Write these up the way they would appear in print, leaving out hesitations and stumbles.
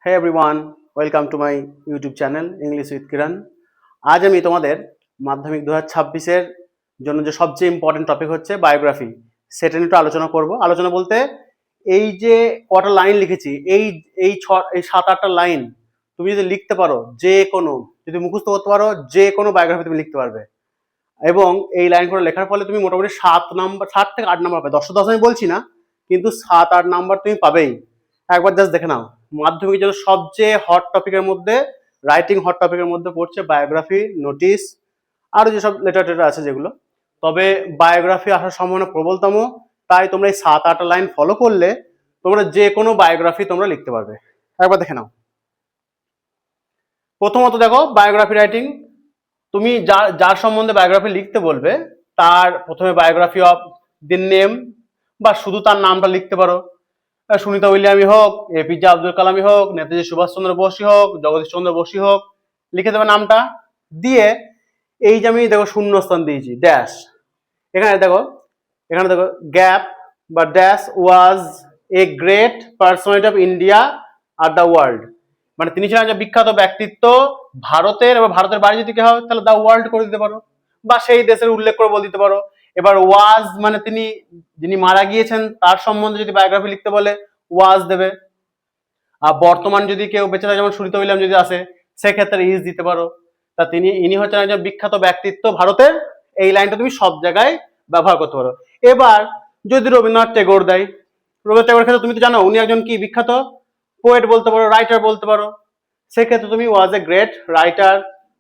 Hey everyone, welcome to my YouTube channel English with Kiran. আজ আমি তোমাদের মাধ্যমিক 2026 এর জন্য যে সবচেয়ে ইম্পর্টেন্ট টপিক হচ্ছে বায়োগ্রাফি সেটা নিয়ে একটু আলোচনা করব। আলোচনা বলতে এই যে কটা লাইন লিখেছি এই 7-8টা লাইন তুমি যদি লিখতে পারো, যে কোনো যদি মুখস্থ করতে পারো, যে কোনো বায়োগ্রাফি তুমি লিখতে পারবে। এবং এই লাইনগুলো লেখার ফলে তুমি মোটামুটি 7 থেকে 8 নাম্বার পাবে। 10 আমি বলছি না, কিন্তু 7-8 নাম্বার তুমি পাবেই। একবার জাস্ট দেখে নাও, মাধ্যমিকের জন্য সবচেয়ে হট টপিকের মধ্যে, রাইটিং হট টপিকের মধ্যে পড়ছে বায়োগ্রাফি, নোটিস, আরো যেসব লেটার টেটার আছে যেগুলো। তবে বায়োগ্রাফি আসার সম্ভাবনা প্রবলতম। তাই তোমরা এই 7-8 লাইন ফলো করলে তোমরা যে কোনো বায়োগ্রাফি তোমরা লিখতে পারবে। একবার দেখে নাও। প্রথমত দেখো বায়োগ্রাফি রাইটিং, তুমি যার সম্বন্ধে বায়োগ্রাফি লিখতে বলবে তার প্রথমে বায়োগ্রাফি অফ দি নেম বা শুধু তার নামটা লিখতে পারো। সুনিতা উইলিয়ামই হোক, এপিজে আব্দুল কালামই হোক, নেতাজি সুভাষচন্দ্র বোসই হোক, জগদীশ চন্দ্র বসুই হোক, লিখে দেবে নামটা। দিয়ে এই যে আমি দেখো শূন্যস্থান দিয়েছি ড্যাশ, এখানে দেখো গ্যাপ বা dash was a great personality of India are the world. মানে তিনি ছিলেন একজন বিখ্যাত ব্যক্তিত্ব ভারতের, এবার ভারতের বাইরে যদি কেউ হয় তাহলে দ্য ওয়ার্ল্ড করে দিতে পারো, বা সেই দেশের উল্লেখ করে বলে দিতে পারো। এবার ওয়াজ মানে তিনি যিনি মারা গিয়েছেন তার সম্বন্ধে যদি বায়োগ্রাফি লিখতে বলে ওয়াজ দেবে। আর বর্তমান যদি কেউ বেঁচে থাকে, যেমন সুনিতা উইলিয়াম যদি আসে, সেক্ষেত্রে ইজ দিতে পারো। তা ইনি হচ্ছেন একজন বিখ্যাত ব্যক্তিত্ব ভারতের, এই লাইনটা তুমি সব জায়গায় ব্যবহার করতে পারো। এবার যদি রবীন্দ্রনাথ ট্যাগোর দেয়, রবীন্দ্রনাথ ট্যাগোর ক্ষেত্রে তুমি তো জানো উনি একজন কি বিখ্যাত পোয়েট বলতে পারো, রাইটার বলতে পারো। সেক্ষেত্রে তুমি was a great writer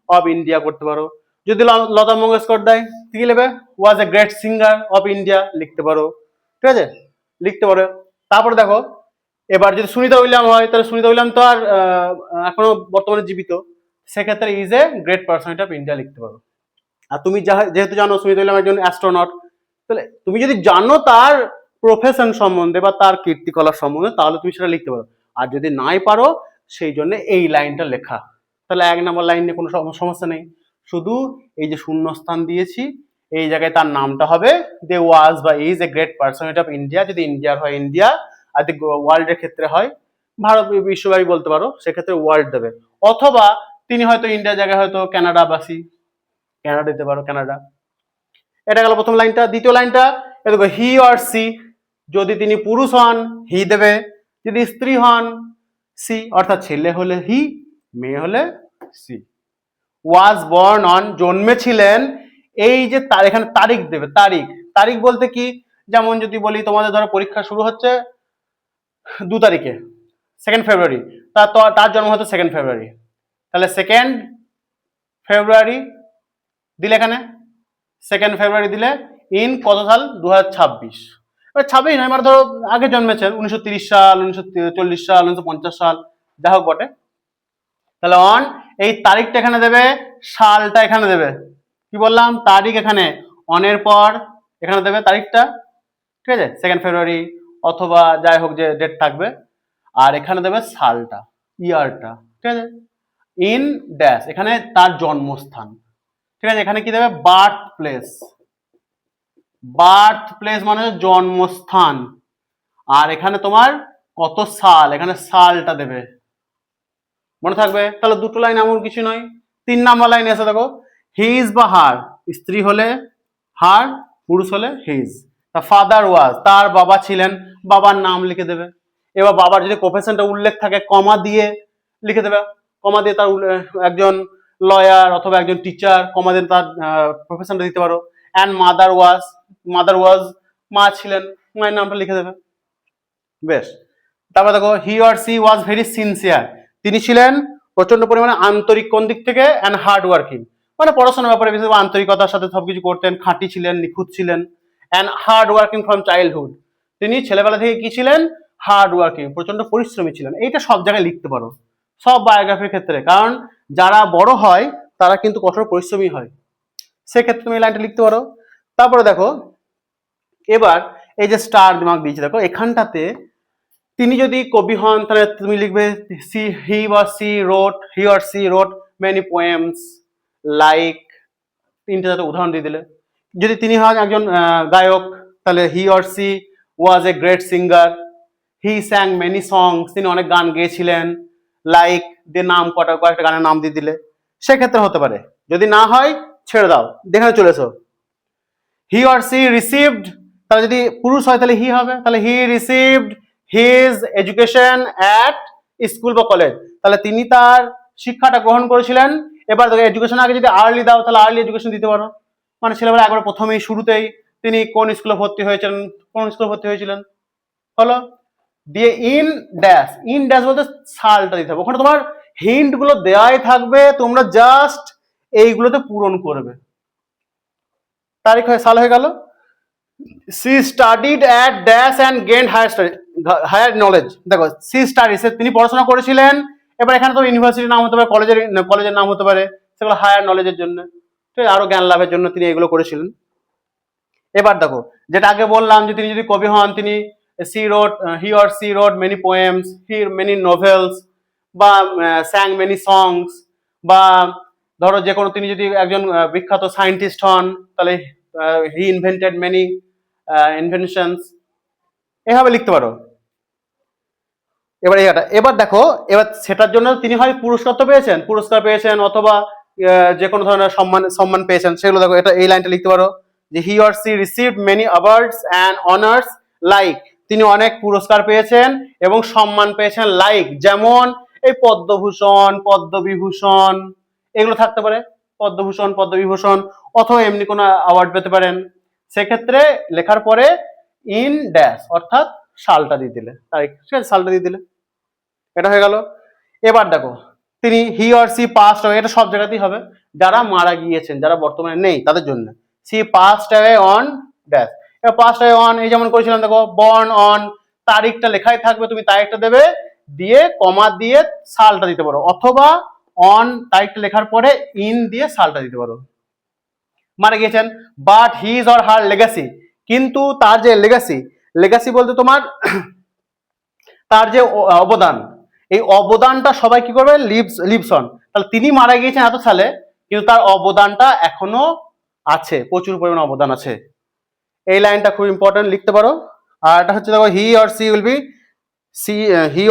of India করতে পারো। যদি লতা মঙ্গেশকর দেয় কি লিখবে, was a great singer of India লিখতে পারো। ঠিক আছে, লিখতে পারো। তারপরে দেখো, এবার যদি সুনিতা উইলিয়াম হয় তাহলে সুনিতা উইলিয়াম তো আর এখনো বর্তমানে জীবিত, সেক্ষেত্রে is a great personality of India লিখতে পারো। আর তুমি যেহেতু জানো সুনিতা উইলিয়াম একজন অ্যাস্ট্রোনট, তাহলে তুমি যদি জানো তার প্রফেশন সম্বন্ধে বা তার কীর্তিকলাপ সম্বন্ধে তাহলে তুমি সেটা লিখতে পারো। আর যদি নাই পারো, সেই জন্য এই লাইনটা লেখা। তাহলে 1 নম্বর লাইন নিয়ে কোনো সমস্যা নেই। শুধু এই যে শূন্যস্থান দিয়েছি এই জায়গায় তার নামটা হবে দে ওয়াজ বা is a great personality of India. যদি ইন্ডিয়ার হয় ইন্ডিয়া, আর যদি ওয়ার্ল্ডের ক্ষেত্রে হয় ভারত বিশ্বব্যাপী বলতে পারো, সেক্ষেত্রে ওয়ার্ল্ড দেবে। অথবা তিনি হয়তো ইন্ডিয়ার জায়গায় হয়তো কানাডাবাসী, কানাডা দিতে পারো, কানাডা। এটা গেল প্রথম লাইনটা। দ্বিতীয় লাইনটা দেখো, হি অর সি, যদি তিনি পুরুষ হন হি দেবে, যদি স্ত্রী হন সি, অর্থাৎ ছেলে হলে হি, মেয়ে হলে সি। ওয়াজ বর্ন অন, জন্মেছিলেন, এই যে তার এখানে তারিখ দেবে, তারিখ। তারিখ বলতে কি, যেমন যদি বলি তোমাদের ধরো পরীক্ষা শুরু হচ্ছে 2 তারিখে, 2 ফেব্রুয়ারি, তার জন্ম হতো 2 ফেব্রুয়ারি, তাহলে 2 ফেব্রুয়ারি দিলে এখানে 2 ফেব্রুয়ারি দিলে ইন কত সাল, 2026। এবার 26 নয়, মানে ধরো আগে জন্মেছেন 1930 সাল, 1940 সাল, 1950 সাল, যা হোক বটে। তাহলে অন, এই তারিখটা এখানে দেবে, সালটা এখানে দেবে। কি বললাম, তারিখ এখানে অনের পর এখানে দেবে তারিখটা। ঠিক আছে, 2 ফেব্রুয়ারি অথবা যাই হোক যে ডেট থাকবে, আর এখানে দেবে সালটা, ইয়ারটা। ঠিক আছে, ইন ড্যাশ, এখানে তার জন্মস্থান। ঠিক আছে, এখানে কি দেবে, বার্থ প্লেস। বার্থ প্লেস মানে জন্মস্থান। আর এখানে তোমার কত সাল, এখানে সালটা দেবে, মনে থাকবে। তাহলে 2টো লাইন এমন কিছু নয়। 3 নাম্বার লাইনে এসে দেখো, হিজ বা হার, স্ত্রী হলে হার, পুরুষ হলে হিজ। তা ফাদার ওয়াজ, তার বাবা ছিলেন, বাবার নাম লিখে দেবে। এবার বাবার যদি প্রফেশনটা উল্লেখ থাকে কমা দিয়ে লিখে দেবে, কমা দিয়ে তার একজন লয়ার অথবা একজন টিচার, কমা দিয়ে তার প্রফেশনটা দিতে পারো। And mother was, mother was, মা ছিলেন, মায়ের নামটা লিখে দেবে। বেশ। তারপর দেখো, he or she was very sincere, তিনি ছিলেন প্রচন্ড পরিমাণে আন্তরিক কোন দিক থেকে, অ্যান্ড হার্ড ওয়ার্কিং, মানে পড়াশোনার ব্যাপারে বিশেষ আন্তরিকতার সাথে সবকিছু করতেন, খাঁটি ছিলেন, নিখুঁত ছিলেন। And hard working from childhood, তিনি ছেলেবেলা থেকে কি ছিলেন, হার্ড ওয়ার্কিং, প্রচন্ড পরিশ্রমী ছিলেন। এইটা সব জায়গায় লিখতে পারো, সব বায়োগ্রাফির ক্ষেত্রে, কারণ যারা বড় হয় তারা কিন্তু কঠোর পরিশ্রমী হয়, সেক্ষেত্রে তুমি এই লাইনটা লিখতে পারো। তারপরে দেখো, এবার এই যে স্টার দিমাগ দিয়েছে দেখো, এখানটাতে তিনি যদি কবি হন তাহলে তুমি লিখবে he or she wrote many poems like, 3টে যাতে উদাহরণ দিয়ে দিলে। যদি তিনি হন একজন গায়ক তাহলে he or she was a great singer, he sang many songs, তিনি অনেক গান গেয়েছিলেন। লাইক দিয়ে নাম কয়েকটা গানের নাম দিয়ে দিলে, সেক্ষেত্রে হতে পারে। যদি না হয় ছেড়ে দাও, দেখাতে চলে এসো। হি অর সি রিসিভড, তাহলে যদি পুরুষ হয় তাহলে হি হবে, তাহলে হি received his education at school বা কলেজ, তাহলে তিনি তার শিক্ষাটা গ্রহণ করেছিলেন। এবার দেখো এডুকেশন আগে যদি আর্লি দাও তাহলে আর্লি এডুকেশন দিতে পারো, মানে ছেলেবেলা একবার প্রথমেই শুরুতেই তিনি কোন স্কুলে ভর্তি হয়েছিলেন হলো। দিয়ে ইন ড্যাশ, ইন ড্যাশ বলতে সালটা দিতে হবে, ওখানে তোমার হিন্ট গুলো দেওয়াই থাকবে, তোমরা জাস্ট এইগুলোতে পূরণ করবে। তারিখ সাল হয়ে গেল। She studied at dash and gain higher knowledge, দেখো সি স্টাডিজ তিনি পড়াশোনা করেছিলেন, এবার এখানে তো ইউনিভার্সিটির নাম হতে পারে, কলেজের নাম হতে পারে, সেগুলো হায়ার নলেজের জন্য, ঠিক আছে, আরো জ্ঞান লাভের জন্য তিনি এগুলো করেছিলেন। এবার দেখো যেটা আগে বললাম যে তিনি যদি কবি হন, তিনি he or she wrote many poems, he many novels, বা স্যাং মেনি সংস, বা ধরো যে কোনো তিনি যদি একজন বিখ্যাত সায়েন্টিস্ট হন তাহলে হি ইনভেন্টেড মেনি ইনভেনশনস, এভাবে লিখতে পারো। এবার দেখো, এবার সেটার জন্য তিনি হয় পুরস্কার পেয়েছেন অথবা যে কোনো ধরনের সম্মান পেয়েছেন, সেগুলো দেখো, এটা এই লাইনটা লিখতে পারো যে he or she received many awards and honours, like তিনি অনেক পুরস্কার পেয়েছেন এবং সম্মান পেয়েছেন, লাইক যেমন এই পদ্মভূষণ, পদ্মবিভূষণ, এগুলো থাকতে পারে, পদ্মভূষণ, পদ্মবিভূষণ, অথবা এমনি কোনো অ্যাওয়ার্ড পেতে পারেন। সেক্ষেত্রে লেখার পরে ইন ড্যাশ অর্থাৎ সালটা দিয়ে দিলে, তারিখ, ঠিক আছে, সালটা দিয়ে দিলে, এটা হয়ে গেল। এবার দেখো তিনি he or she passed away, এটা সব জায়গাতেই হবে, যারা মারা গিয়েছেন, যারা বর্তমানে নেই তাদের জন্য। She passed away on dash, এবার পাস্ট অ্যাওয়ে অন, এই যেমন করেছিলাম দেখো, বর্ন অন, তারিখটা লেখাই থাকবে, তুমি তারিখটা দেবে, দিয়ে কমা দিয়ে সালটা দিতে পারো, অথবা অন তারিখটা লেখার পরে ইন দিয়ে সালটা দিতে পারো। মারা গিয়েছেন, but his or her legacy, কিন্তু তার যে লেগাসি বলতে তোমার তার যে অবদান, এই অবদানটা সবাই কি করবে, লিভস অন, তাহলে তিনি মারা গিয়েছেন এত সালে, কিন্তু তার অবদানটা এখনো আছে, প্রচুর পরিমাণে অবদান আছে। এই লাইনটা খুব ইম্পর্টেন্ট, লিখতে পারো। আর এটা হচ্ছে দেখো he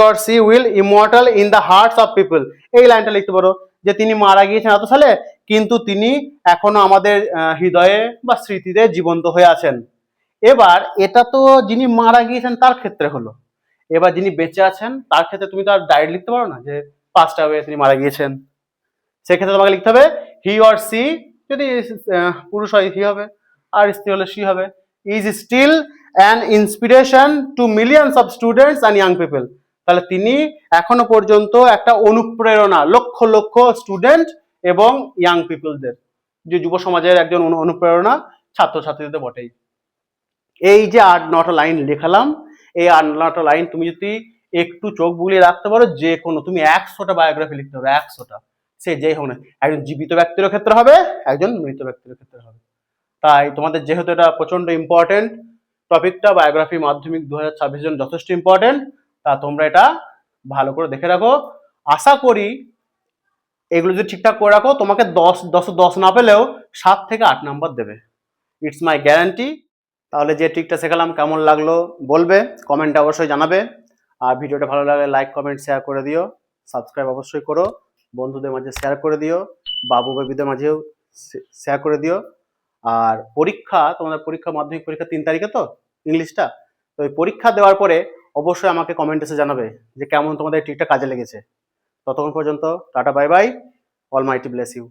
or she will immortal in the hearts of people, এই লাইনটা লিখতে পারো যে তিনি মারা গিয়েছেন এত সালে, কিন্তু তিনি এখনো আমাদের হৃদয়ে বা স্মৃতিতে জীবন্ত হয়ে আছেন। এবার এটা তো যিনি মারা গিয়েছেন তার ক্ষেত্রে হলো, এবার যিনি বেঁচে আছেন তার ক্ষেত্রে তুমি তো আর ডাইরেক্ট লিখতে পারো না যে পাঁচটা হয়ে তিনি মারা গিয়েছেন, সেক্ষেত্রে তোমাকে লিখতে হবে হি অর সি, যদি পুরুষ হয় হি হবে, আর স্ত্রী হলে সি হবে, is still an inspiration to millions of students and young people, তাহলে তিনি এখনো পর্যন্ত একটা অনুপ্রেরণা লক্ষ লক্ষ স্টুডেন্ট এবং ইয়াং পিপলদের, যে যুব সমাজের একজন অনুপ্রেরণা ছাত্রছাত্রীদের বটেই। এই যে 8-9টা লাইন লেখালাম, এই 8-9টা লাইন তুমি যদি একটু চোখ বুলিয়ে রাখতে পারো, যে কোনো তুমি 100টা বায়োগ্রাফি লিখতে পারো, 100টা, সে যেই হোক না, একজন জীবিত ব্যক্তির ক্ষেত্রে হবে, একজন মৃত ব্যক্তির ক্ষেত্রে হবে। তাই তোমাদের যেহেতু এটা প্রচন্ড ইম্পর্টেন্ট টপিকটা, বায়োগ্রাফি মাধ্যমিক 2026 জন যথেষ্ট ইম্পর্টেন্ট, তা তোমরা এটা ভালো করে দেখে রাখো। আশা করি এগুলো যদি ঠিকঠাক করে রাখো, তোমাকে 10 না পেলেও 7 থেকে 8 নাম্বার দেবে, ইটস মাই গ্যারান্টি। তাহলে যে ট্রিকটা শেখালাম কেমন লাগলো বলবে, কমেন্টে অবশ্যই জানাবে। আর ভিডিওটা ভালো লাগলে লাইক কমেন্ট শেয়ার করে দিও, সাবস্ক্রাইব অবশ্যই করো, বন্ধুদের মাঝে শেয়ার করে দিও, বাবু বেবিদের মাঝেও শেয়ার করে দিও। আর তোমাদের পরীক্ষা, মাধ্যমিক পরীক্ষা 3 তারিখে তো ইংলিশটা, তো ওই পরীক্ষা দেওয়ার পরে অবশ্যই আমাকে কমেন্ট এসে জানাবে যে কেমন তোমাদের ট্রিকটা কাজে লেগেছে। ততক্ষণ পর্যন্ত tata, bye bye, almighty bless you.